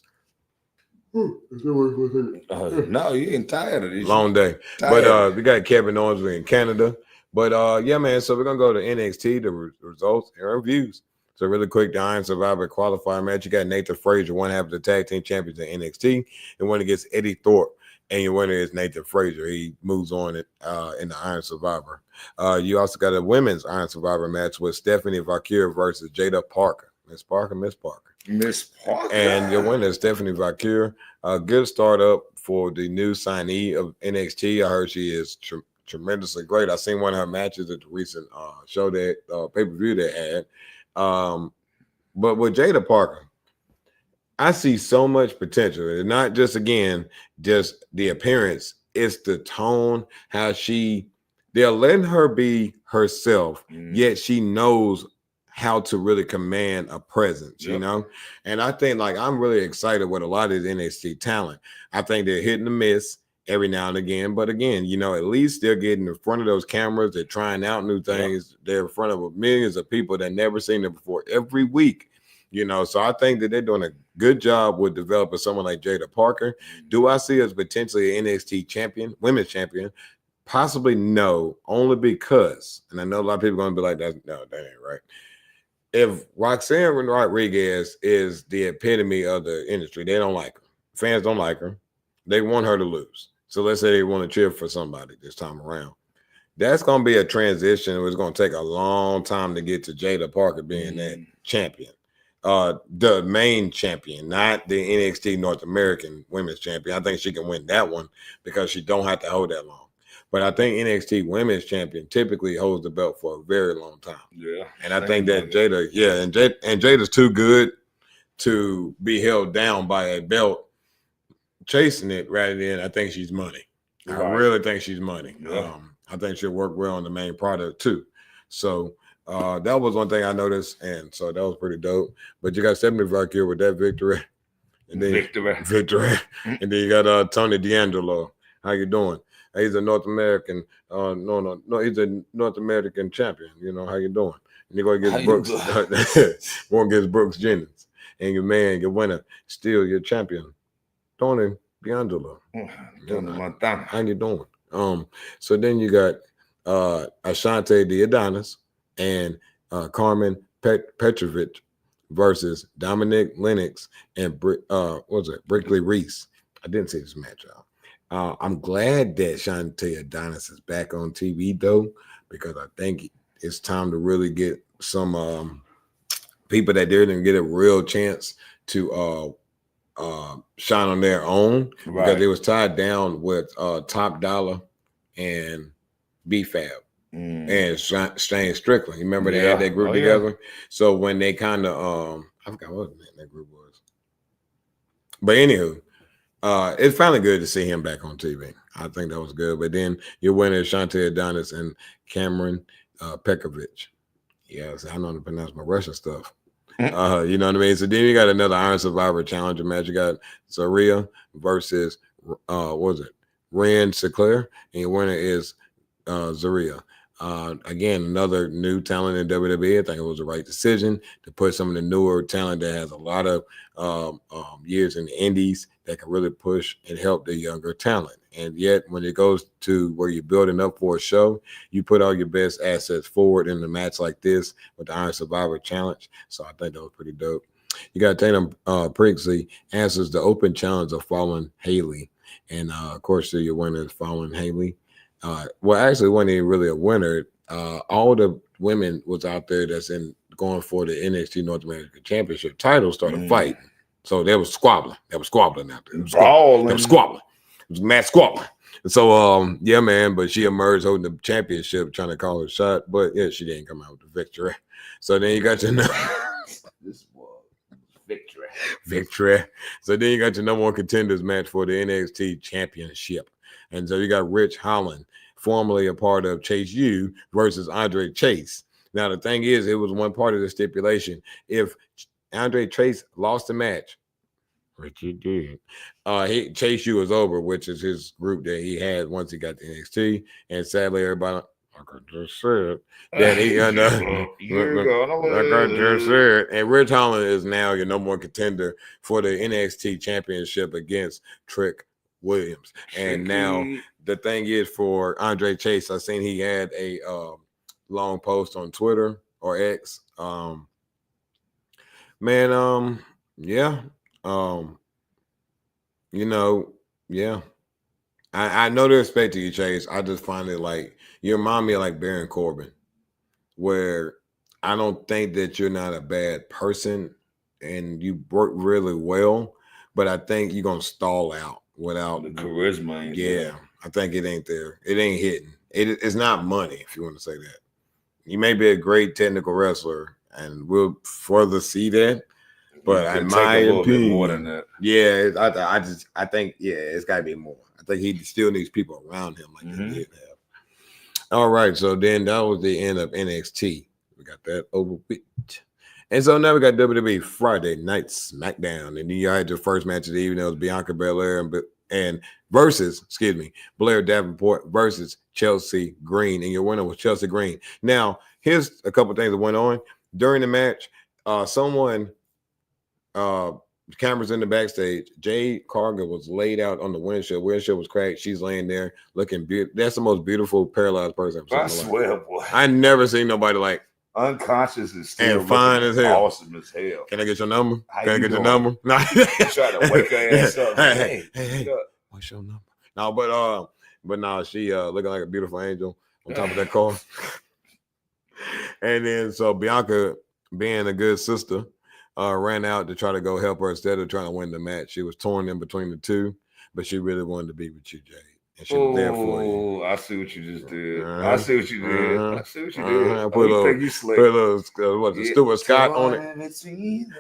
No, you ain't tired of this. Long day. But we got Kevin Owens in Canada. But yeah, man, so we're going to go to NXT, the results and reviews. So really quick, the Iron Survivor qualifier match. You got Nathan Frazier, one half of the tag team champions in NXT, and one against Eddie Thorpe. And your winner is Nathan Frazier. He moves on in the Iron Survivor. You also got a women's Iron Survivor match with Stephanie Valkyrie versus Jada Parker. Miss Parker. And your winner is Stephanie Valkyrie. A good startup for the new signee of NXT. I heard she is tremendously great. I seen one of her matches at the recent show that pay-per-view they had. But with Jada Parker, I see so much potential. It's not just, again, just the appearance. It's the tone, how they're letting her be herself, yet she knows how to really command a presence, you know? And I think, like, I'm really excited with a lot of this NXT talent. I think they're hitting the miss every now and again. But again, you know, at least they're getting in front of those cameras. They're trying out new things. They're in front of millions of people that never seen them before every week. You know, so I think that they're doing a good job with developing someone like Jada Parker. Do I see as potentially an NXT champion, women's champion? Possibly no, only because, and I know a lot of people are going to be like, that ain't right. If Roxanne Rodriguez is the epitome of the industry, they don't like her. Fans don't like her. They want her to lose. So let's say they want to cheer for somebody this time around. That's going to be a transition. It's going to take a long time to get to Jada Parker being that champion. The main champion, not the NXT North American Women's Champion. I think she can win that one because she don't have to hold that long. But I think NXT Women's Champion typically holds the belt for a very long time. Yeah. And I think that Jada, and Jada's too good to be held down by a belt chasing it rather than I think she's money. Right. I really think she's money. Yeah. I think she'll work well on the main product too. So that was one thing I noticed, and so that was pretty dope. But you got Stephanie Valkyrie with that victory. And then victory. And then you got Tony D'Angelo. How you doing? He's a North American. He's a North American champion. You know, how you doing? And you're going to get Brooks. Going against Brooks Jennings. and your winner, still your champion, Tony D'Angelo. Tony Montana. How you doing? So then you got Ashante the Adonis and Carmen Petrovic versus Dominic Lennox and Brickley Reese. I didn't see this match, y'all. I'm glad that Ashante Adonis is back on TV though, because I think it's time to really get some people that didn't get a real chance to shine on their own, because they was tied down with Top Dollar and B-Fab and Shane Strickland. You remember they had that group together? Yeah. So when they kind of I forgot what that group was. But anywho, it's finally good to see him back on TV. I think that was good. But then your winner, Ashante Adonis and Cameron Pekovic. Yes, I know how to pronounce my Russian stuff. You know what I mean? So then you got another Iron Survivor Challenger match. You got Zaria versus Rand Sinclair, and your winner is Zaria. Again, another new talent in WWE. I think it was the right decision to put some of the newer talent that has a lot of years in the indies that can really push and help the younger talent. And yet, when it goes to where you're building up for a show, you put all your best assets forward in a match like this with the Iron Survivor Challenge. So I think that was pretty dope. You got Tatum Prinsley answers the open challenge of Fallon Haley. And, of course, your winner is Fallon Haley. Well, actually, wasn't even really a winner. All the women was out there that's going for the NXT North American Championship title started fighting. So they was squabbling. They was squabbling out there. They was squabbling. It was mad squabbling. So, yeah, man, but she emerged holding the championship, trying to call her shot. But, yeah, she didn't come out with the victory. So then you got your this was victory. Victory. So then you got your number one contenders match for the NXT Championship. And so you got Rich Holland, formerly a part of Chase U, versus Andre Chase. Now, the thing is, it was one part of the stipulation. If Andre Chase lost the match, which he did, Chase U was over, which is his group that he had once he got to NXT. And sadly, everybody, like I just said, that he like I just said. And Rich Holland is now your number one contender for the NXT Championship against Trick Williams. And now the thing is, for Andre Chase, I seen he had a long post on Twitter or X. I know the respect to you, Chase. I just find it like you remind me of like Baron Corbin, where I don't think that you're not a bad person and you work really well, but I think you're gonna stall out without the charisma. Yeah, I think it ain't there. It ain't hitting. It's not money, if you want to say that. You may be a great technical wrestler, and we'll further see that. But in my opinion, more than that. Yeah, I think it's got to be more. I think he still needs people around him like he did have. All right, so then that was the end of NXT. We got that over with. And so now we got WWE Friday Night SmackDown. And then you had your first match of the evening. It was Bianca Belair and versus Blair Davenport versus Chelsea Green. And your winner was Chelsea Green. Now, here's a couple things that went on. During the match, cameras in the backstage, Jade Cargill was laid out on the windshield. Windshield was cracked. She's laying there looking beautiful. That's the most beautiful paralyzed person I've seen. I swear, boy. I never seen nobody like unconscious and still and fine as hell. Awesome as hell. Can I get your number? Can I get your number? No. Try to wake her ass up. Hey, what's your number? No, but no, she looking like a beautiful angel on top of that car. And then so Bianca, being a good sister, ran out to try to go help her instead of trying to win the match. She was torn in between the two, but she really wanted to be with you, Jade. And she was there for you. I see what you just did. I see what you did. I see what you did. Put a little Stuart Scott on it.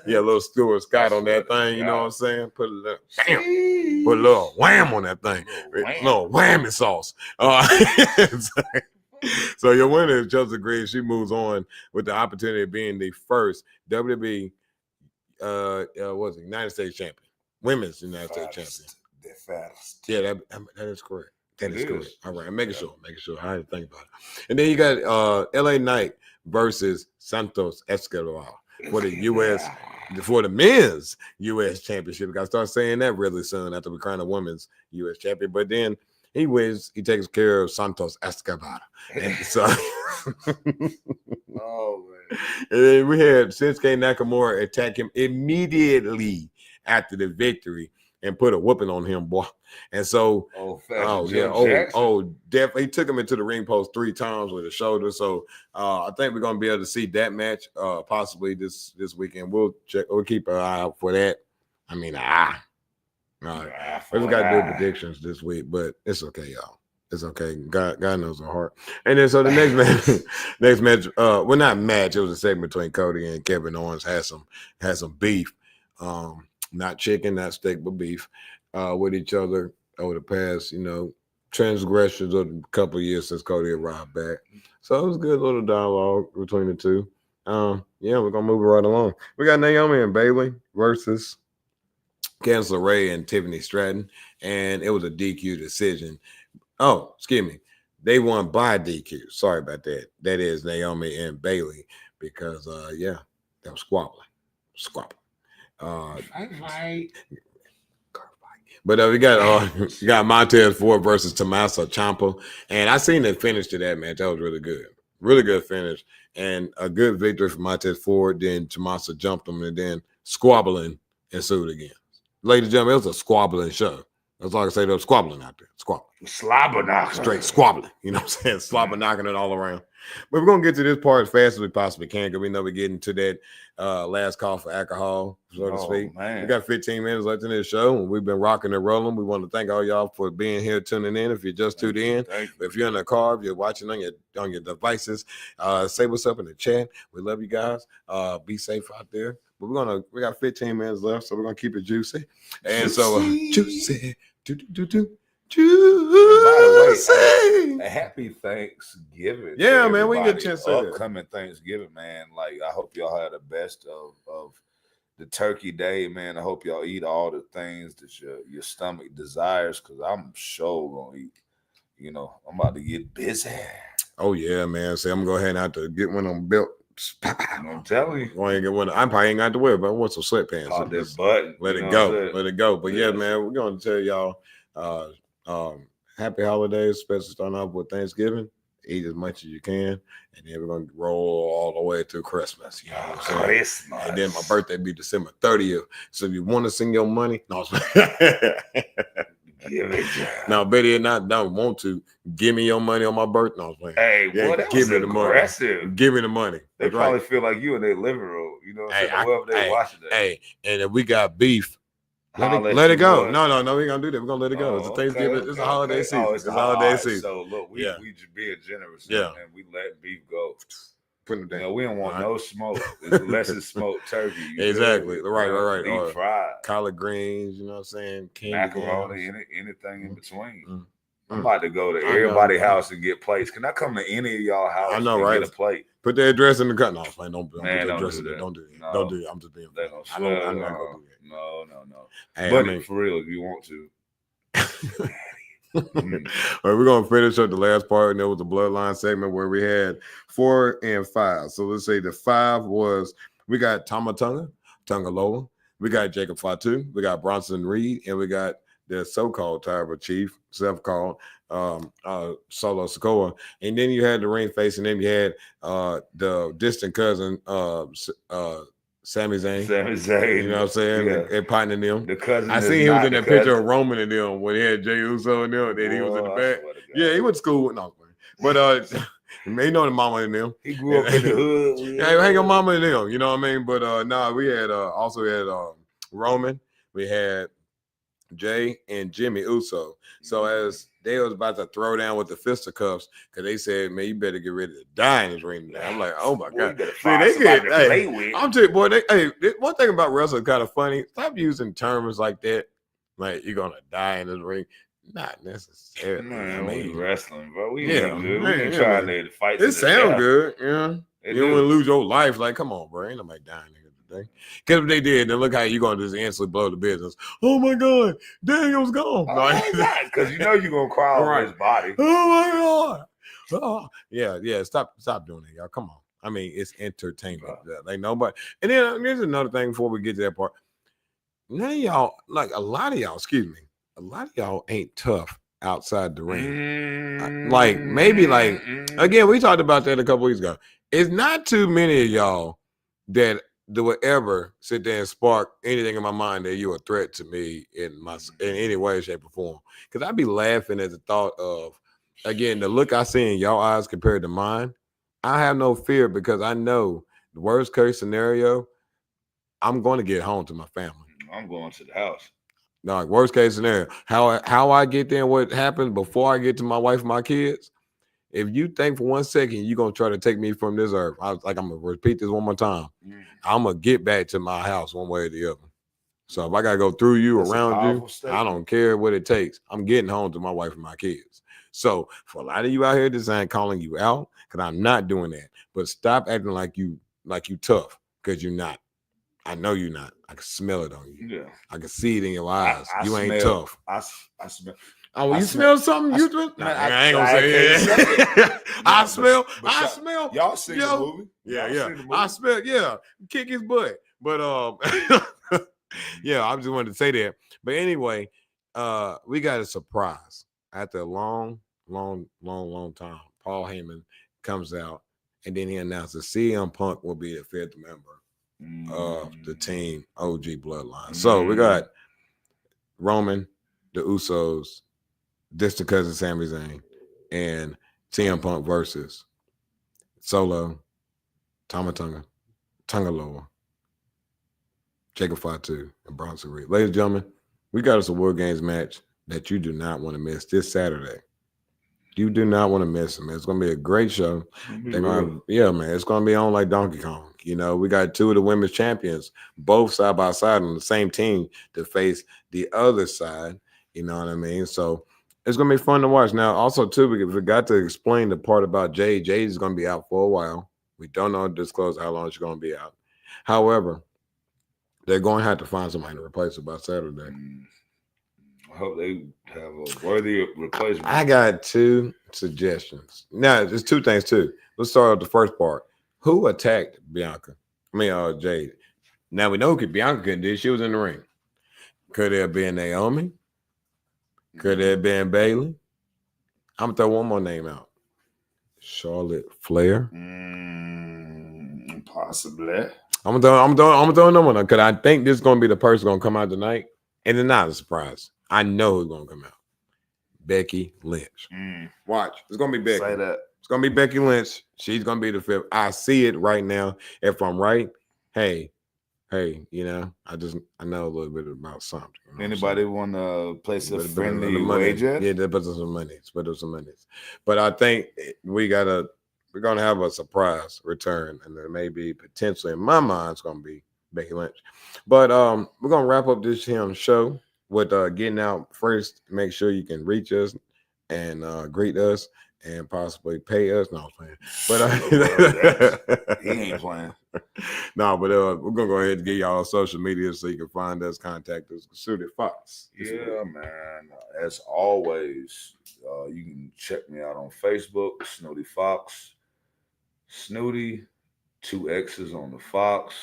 Yeah, a little Stuart Scott on that thing. You know what I'm saying? Put a little wham on that thing. Little whammy sauce. So your winner is Chelsea Green. She moves on with the opportunity of being the first WWE United States champion, women's United States champion. They're fast. Yeah, that is correct. That is correct. All right, I'm making sure. I had to think about it. And then you got LA Knight versus Santos Escobar for the U.S. for the men's U.S. championship. We got to start saying that really soon after we crown the women's U.S. champion. But then he wins. He takes care of Santos Escobar. And so, Oh man. and then we had Shinsuke Nakamura attack him immediately after the victory and put a whooping on him, boy. And so, definitely, he took him into the ring post 3 times with his shoulder. So, I think we're gonna be able to see that match, possibly this weekend. We'll keep an eye out for that. I mean, we got to do predictions this week, but it's okay, y'all. It's okay. God knows our heart. And then so the next match, well, not match. It was a segment between Cody and Kevin Owens. Had some beef, not chicken, not steak, but beef, with each other over the past, transgressions of a couple of years since Cody arrived back. So it was a good little dialogue between the two. We're gonna move it right along. We got Naomi and Bayley versus Candice LeRae and Tiffany Stratton, and it was a DQ decision. Oh, excuse me. They won by DQ. Sorry about that. That is Naomi and Bayley because, that was squabbling. Right. But we got Montez Ford versus Tommaso Ciampa, and I seen the finish to that match. That was really good. Really good finish, and a good victory for Montez Ford. Then Tommaso jumped him, and then squabbling ensued again. Ladies and gentlemen, it was a squabbling show. That's all I can say. There was squabbling out there. Squabbling. Slobber knocking. Straight squabbling. You know what I'm saying? Slobber knocking it all around. But we're going to get to this part as fast as we possibly can because we know we're getting to that last call for alcohol, so to speak. Man. We got 15 minutes left in this show, and we've been rocking and rolling. We want to thank all y'all for being here, tuning in. If you just tuned in, if you're in the car, if you're watching on your devices, say what's up in the chat. We love you guys. Be safe out there. But we got 15 minutes left, so we're gonna keep it juicy. And juicy. Juicy. By the way, happy Thanksgiving. Yeah, man, we get a chance to upcoming Thanksgiving, man. Like, I hope y'all had the best of the turkey day, man. I hope y'all eat all the things that your stomach desires, because I'm sure gonna eat. I'm about to get busy. Oh yeah, man. So I'm gonna go ahead and have to get one of them built. I'm telling you. I probably ain't got to wear, but I want some sweatpants. Pop this button. Let it go. But yeah, man, we're gonna tell y'all happy holidays, especially starting off with Thanksgiving. Eat as much as you can, and then we're gonna roll all the way to Christmas. You know what I'm saying? Christmas. And then my birthday be December 30th. So if you want to send your money, no. Give it. Now, better not don't want to give me your money on my birthday. No, hey, boy, that was aggressive. Give me the money. They probably feel like you in their living room. Whoever they watching that. Hey, and if we got beef, let it go. No, we ain't gonna do that. We're gonna let it go. It's a Thanksgiving. It's a holiday season. It's a holiday season. So look, we just being generous. And we let beef go. Putting them down. We don't want no smoke unless it's smoked turkey. Exactly. Right. Deep fried. Collard greens, you know what I'm saying? Candy macaroni, anything in between. I'm about to go to everybody's house and get plates. Can I come to any of y'all house and get a plate? Put the address in the cut. No, man, don't do that. that. Don't do that. Don't do that. I'm just being funny. I'm not gonna do that. No. Hey, but for real, if you want to. All right, we're gonna finish up the last part, and there was the bloodline segment where we had 4 and 5. So let's say the 5 was we got Tungaloa, we got Jacob Fatu, we got Bronson Reed, and we got the so-called tribal chief, self-called Solo Sikoa. And then you had the ring face, and then you had the distant cousin Sami Zayn. You know what I'm saying? Yeah. And partnering them. The cousin. I seen him was in that picture of Roman and them when he had Jey Uso and them, and he was in the back. Yeah, he went to school with no, but he know the mama and them. He grew up in the hood. Yeah, hang on mama and them. You know what I mean? But we had also had Roman. We had Jay and Jimmy Uso. So as they was about to throw down with the fisticuffs, because they said, "Man, you better get ready to die in this ring today." I'm like, "Oh my god!" See, they get. Hey, I'm telling you, boy. One thing about wrestling kind of funny. Stop using terms like that. Like you're gonna die in this ring. Not necessarily. Man, we wrestling, bro. We ain't trying to fight. It sounds good. Yeah. You don't want to lose your life. Like, come on, bro. Ain't nobody dying here today. Because if they did, then look how you going to just instantly blow the business. Oh, my God. Daniel's gone. Because you know you're going to cry over his body. Oh, my God. Oh. Yeah. Stop doing it, y'all. Come on. I mean, it's entertainment. Like nobody. And then here's another thing before we get to that part. None of y'all, like a lot of y'all, excuse me, a lot of y'all ain't tough outside the ring. Like maybe like again, we talked about that a couple weeks ago. It's not too many of y'all that would ever sit there and spark anything in my mind that you're a threat to me in any way, shape, or form. Because I'd be laughing at the thought of, again, the look I see in y'all eyes compared to mine. I have no fear because I know the worst case scenario, I'm going to get home to my family. I'm going to the house. No, like worst case scenario, how I get there and what happens before I get to my wife and my kids. If you think for 1 second you're gonna try to take me from this earth, I'm gonna repeat this one more time. I'm gonna get back to my house one way or the other. So if I gotta go through you, around you, I don't care what it takes. I'm getting home to my wife and my kids. So for a lot of you out here, this ain't calling you out because I'm not doing that. But stop acting like you tough because you're not. I know you're not. I can smell it on you. Yeah, I can see it in your eyes. You ain't smell, tough. I smell. Oh, you smell something? I ain't gonna say it. I smell. Y'all seen the movie? Yeah. I smell. Yeah, kick his butt. But yeah, I just wanted to say that. But anyway, we got a surprise after a long time. Paul Heyman comes out, and then he announces CM Punk will be the 5th member of the team OG Bloodline. So we got Roman, the Usos, distant cousin Sami Zayn, and CM Punk versus Solo, Tama Tonga, Loa, Jacob Fatu, and Bronson Reed. Ladies and gentlemen, we got us a War Games match that you do not want to miss this Saturday. You do not want to miss it, man. It's going to be a great show. Yeah, man. It's going to be on like Donkey Kong. You know, we got 2 of the women's champions, both side by side on the same team to face the other side. You know what I mean? So it's going to be fun to watch. Now, also, too, we forgot to explain the part about Jade. Jade is going to be out for a while. We don't know to disclose how long she's going to be out. However, they're going to have to find somebody to replace her by Saturday. I hope they have a worthy replacement. I got 2 suggestions. Now, there's 2 things, too. Let's start with the first part. Who attacked Bianca? Jade. Now, we know Bianca couldn't do. She was in the ring. Could it have been Naomi? Could it have been Bayley? I'm going to throw one more name out. Charlotte Flair? Possibly. I'm throwing another one because I think this is going to be the person going to come out tonight. And it's not a surprise. I know who's going to come out. Becky Lynch. Watch. It's going to be Becky. Say that. It's going to be Becky Lynch. She's going to be the 5th. I see it right now. If I'm right, hey, you know, I know a little bit about something. You know Anybody want to place a friendly wager? Yeah, they put some money. But I think we're going to have a surprise return. And there may be potentially, in my mind, it's going to be Becky Lynch. But we're going to wrap up this show with getting out first. Make sure you can reach us and greet us and possibly pay us. No, I'm playing. But he ain't playing. No, but we're going to go ahead and get y'all social media so you can find us, contact us. Snooty Foxx. Yeah, man. As always, you can check me out on Facebook, Snooty Foxx. Snooty, 2 X's on the Fox.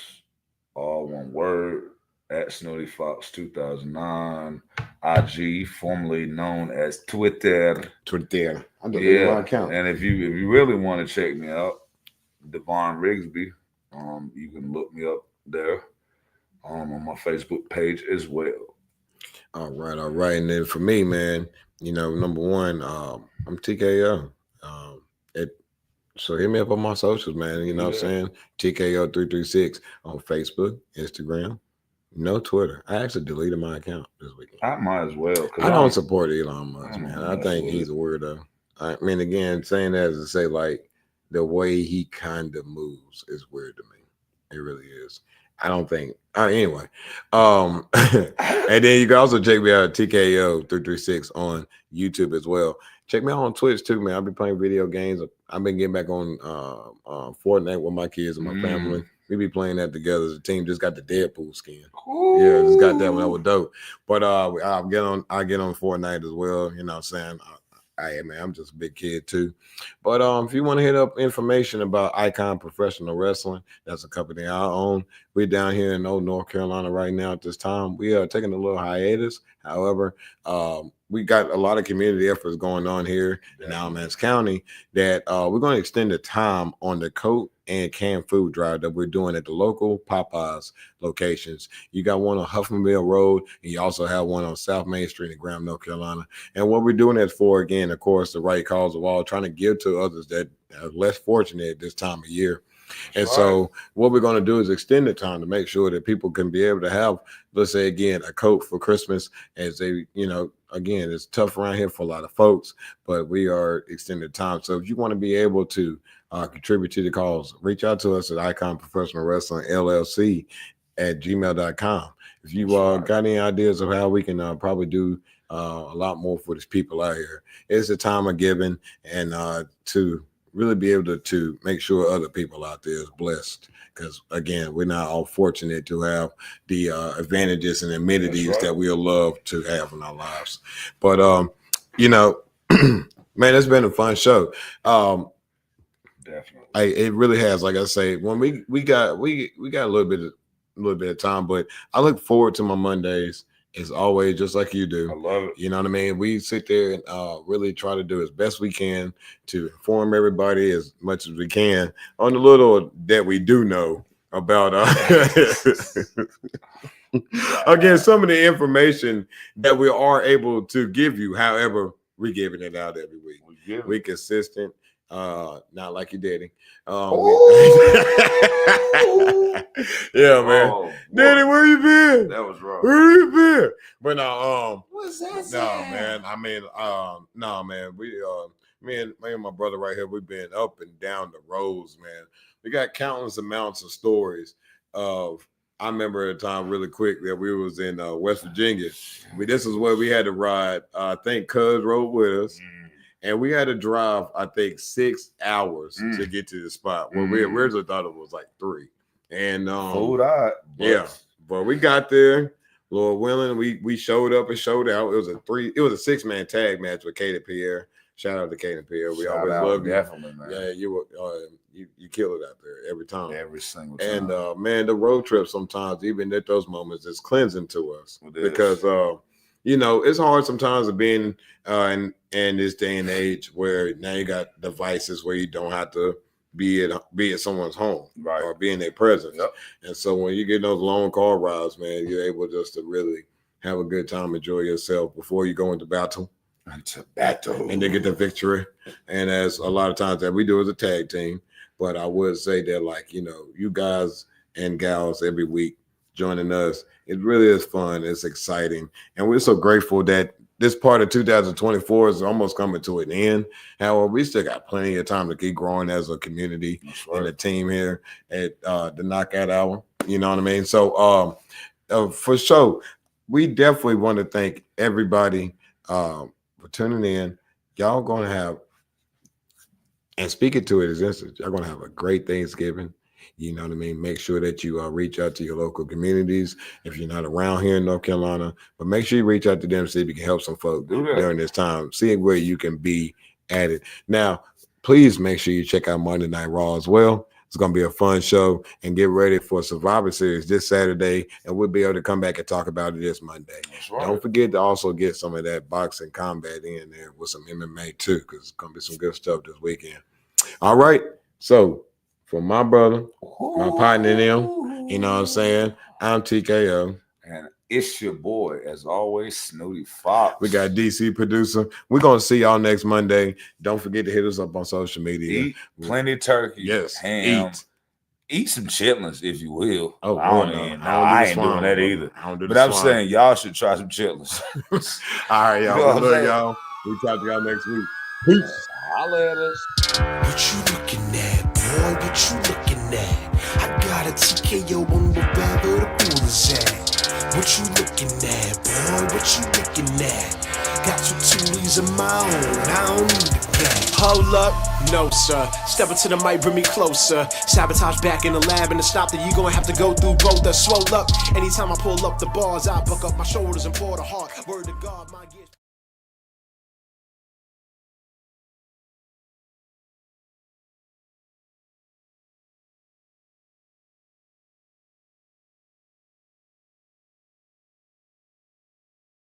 All one word, at Snooty Foxx 2009, IG, formerly known as Twitter. I'm deleting my account. And if you really want to check me out, Devon Rigsby, you can look me up there on my Facebook page as well. All right. And then for me, man, you know, number one, I'm TKO. So hit me up on my socials, man. You know what I'm saying? TKO336 on Facebook, Instagram, no Twitter. I actually deleted my account this weekend. I might as well. I don't support Elon Musk, man. I think he's a weirdo. I mean, again, saying that is to say, like, the way he kind of moves is weird to me. It really is. I don't think. Anyway. And then you can also check me out at TKO336 on YouTube as well. Check me out on Twitch too, man. I've been playing video games. I've been getting back on Fortnite with my kids and my family. We be playing that together as a team. Just got the Deadpool skin. Ooh. Yeah, just got that one. That was dope. But I'll get on Fortnite as well. You know what I'm saying? Hey man, I'm just a big kid too. But if you want to hit up information about Icon Professional Wrestling, that's a company I own. We're down here in Old North Carolina right now at this time. We are taking a little hiatus. However, we got a lot of community efforts going on here in Alamance County that we're going to extend the time on the coat and canned food drive that we're doing at the local Popeyes locations. You got one on Huffmanville Road, and you also have one on South Main Street in Graham, North Carolina. And what we're doing that for, again, of course, the right cause of all, trying to give to others that are less fortunate at this time of year. And so what we're going to do is extend the time to make sure that people can be able to have, let's say, again, a coat for Christmas as they, again, it's tough around here for a lot of folks, but we are extended time. So if you want to be able to contribute to the cause, reach out to us at Icon Professional Wrestling LLC at gmail.com. If you got any ideas of how we can probably do a lot more for these people out here, it's a time of giving and to really be able to make sure other people out there is blessed. Because again, we're not all fortunate to have the advantages and amenities that we love to have in our lives. But man, it's been a fun show. Definitely, it really has. Like I say, when we got a little bit of time, but I look forward to my Mondays. It's always just like you do. I love it. You know what I mean? We sit there and really try to do as best we can to inform everybody as much as we can on the little that we do know about again, some of the information that we are able to give you. However, we're giving it out every week. We're consistent. Not like your daddy. Yeah, man. Daddy, where you been? That was wrong. Where you been? But what's that? No, man. I mean, no, man. We me and my brother right here, we've been up and down the roads, man. We got countless amounts of stories of. I remember a time really quick that we was in West Virginia. This is where we had to ride. I think Cuz rode with us. And we had to drive, I think, 6 hours to get to the spot. Well, we originally thought it was like 3. And but we got there. Lord willing, we showed up and showed out. It was a 6-man tag match with Katie Pierre. Shout out to Katie Pierre. We always love you. Definitely, man. Yeah, you kill it out there every time. Every single time. And man, the road trip sometimes, even at those moments, is cleansing to us because it's hard sometimes to being in this day and age where now you got devices where you don't have to be at someone's home or be in their presence. Yep. And so when you get those long car rides, man, you're able just to really have a good time, enjoy yourself before you go into battle. And they get the victory. And as a lot of times that we do as a tag team, but I would say that you guys and gals every week joining us, it really is fun. It's exciting. And we're so grateful that this part of 2024 is almost coming to an end. However, we still got plenty of time to keep growing as a community and a team here at the Knockout Hour. You know what I mean? So for sure, we definitely want to thank everybody for tuning in. Y'all going to have, and speaking to it as instance, y'all going to have a great Thanksgiving. You know what I mean? Make sure that you reach out to your local communities if you're not around here in North Carolina. But make sure you reach out to them, see if you can help some folks during this time. See where you can be at it. Now, please make sure you check out Monday Night Raw as well. It's going to be a fun show. And get ready for Survivor Series this Saturday. And we'll be able to come back and talk about it this Monday. Don't forget to also get some of that boxing combat in there with some MMA too, because it's going to be some good stuff this weekend. All right. So, for my brother, my partner in them, you know what I'm saying? I'm TKO. And it's your boy, as always, Snooty Foxx. We got DC producer. We're going to see y'all next Monday. Don't forget to hit us up on social media. Eat plenty of turkey. Yes. Ham. Eat some chitlins, if you will. Oh, I ain't doing that either. But I'm saying y'all should try some chitlins. All right, y'all. We love y'all. We'll talk to y'all next week. Peace. Holla at us. What you looking at, boy? What you looking at? I got a TKO on wherever the pool is at. What you looking at, boy? What you looking at? Got 2 Tulies of my own, I don't need a vet. Hold up, no sir. Step into the mic, bring me closer. Sabotage back in the lab, and to stop that you gonna have to go through both. Swole up. Anytime I pull up the bars, I buck up my shoulders and pour the heart. Word to God, my gift.